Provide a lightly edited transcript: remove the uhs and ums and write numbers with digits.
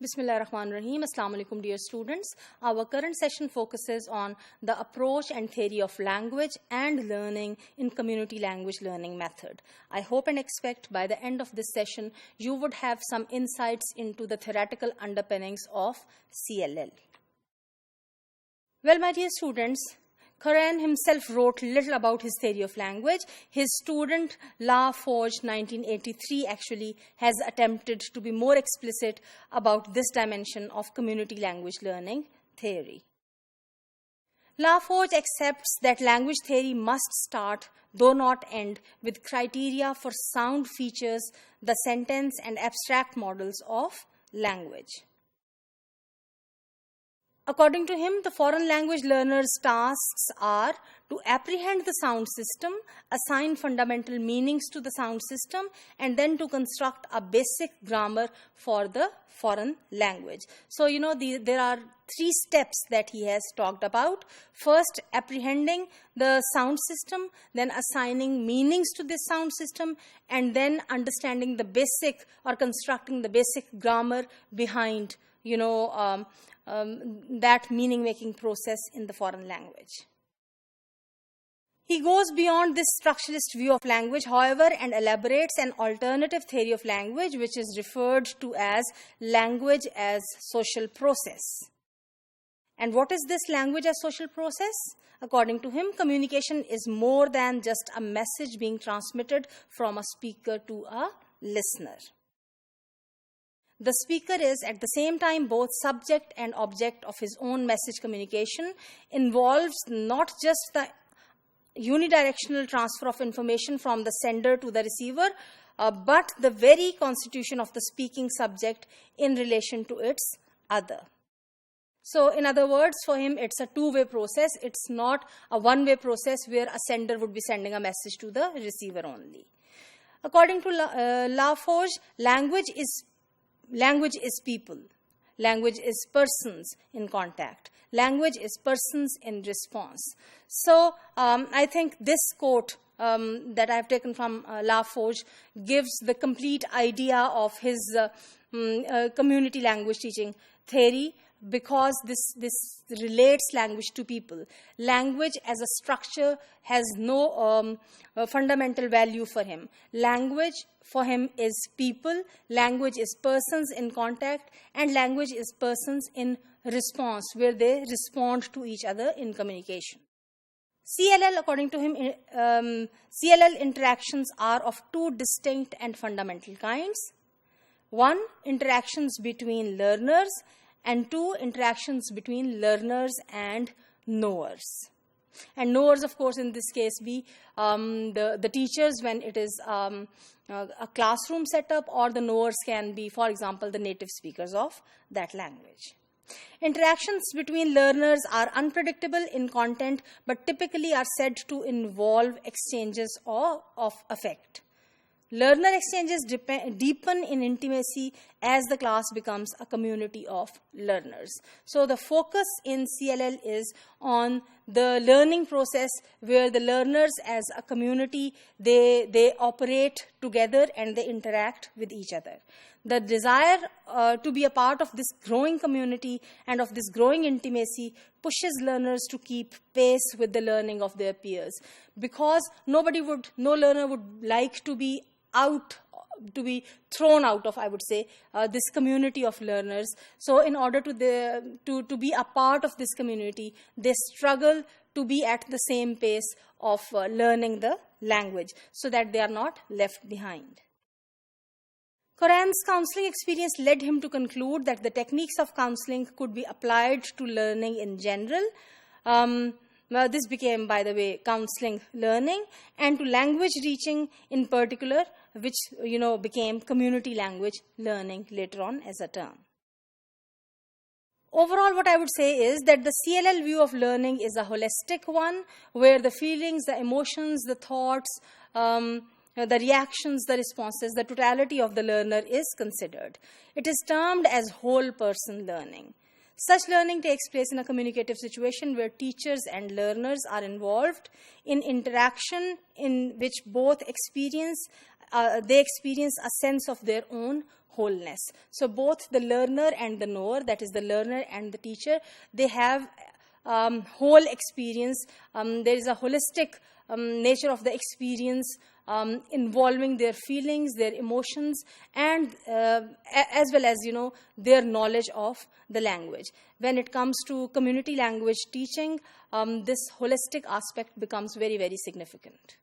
Bismillahirrahmanirrahim. Assalamu alaikum, dear students. Our current session focuses on the approach and theory of language and learning in community language learning method. I hope and expect by the end of this session, you would have some insights into the theoretical underpinnings of CLL. Well, my dear students, Coran himself wrote little about his theory of language. His student, La Forge, 1983, actually has attempted to be more explicit about this dimension of community language learning theory. La Forge accepts that language theory must start, though not end, with criteria for sound features, the sentence and abstract models of language. According to him, the foreign language learner's tasks are to apprehend the sound system, assign fundamental meanings to the sound system, and then to construct a basic grammar for the foreign language. So, there are three steps that he has talked about. First, apprehending the sound system, then assigning meanings to this sound system, and then understanding the basic or constructing the basic grammar behind, that meaning-making process in the foreign language. He goes beyond this structuralist view of language, however, and elaborates an alternative theory of language, which is referred to as language as social process. And what is this language as social process? According to him, communication is more than just a message being transmitted from a speaker to a listener. The speaker is at the same time both subject and object of his own message. Communication involves not just the unidirectional transfer of information from the sender to the receiver, but the very constitution of the speaking subject in relation to its other. So, in other words, for him, it's a two-way process. It's not a one-way process where a sender would be sending a message to the receiver only. According to La Forge, language is people. Language is persons in contact. Language is persons in response. So I think this quote that I've taken from La Forge gives the complete idea of his community language teaching theory, because this relates language to people. Language as a structure has no fundamental value for him. Language for him is people, language is persons in contact, and language is persons in response, where they respond to each other in communication. CLL, according to him, CLL interactions are of two distinct and fundamental kinds. One, interactions between learners, and two, interactions between learners and knowers. And knowers, of course, in this case be the teachers when it is a classroom setup, or the knowers can be, for example, the native speakers of that language. Interactions between learners are unpredictable in content, but typically are said to involve exchanges of affect. Learner exchanges deepen in intimacy as the class becomes a community of learners. So the focus in CLL is on the learning process, where the learners as a community, they operate together and they interact with each other. The desire to be a part of this growing community and of this growing intimacy pushes learners to keep pace with the learning of their peers, because no learner would like to be thrown out of, I would say, this community of learners. So in order to be a part of this community, they struggle to be at the same pace of learning the language, so that they are not left behind. Coran's counseling experience led him to conclude that the techniques of counseling could be applied to learning in general. This became, by the way, counseling learning, and to language reaching in particular, which became community language learning later on as a term. Overall, what I would say is that the CLL view of learning is a holistic one, where the feelings, the emotions, the thoughts, the reactions, the responses, the totality of the learner is considered. It is termed as whole person learning. Such learning takes place in a communicative situation where teachers and learners are involved in interaction in which both experience a sense of their own wholeness. So both the learner and the knower, that is the learner and the teacher, they have whole experience. There is a holistic nature of the experience involving their feelings, their emotions, and as well as, their knowledge of the language. When it comes to community language teaching, this holistic aspect becomes very, very significant.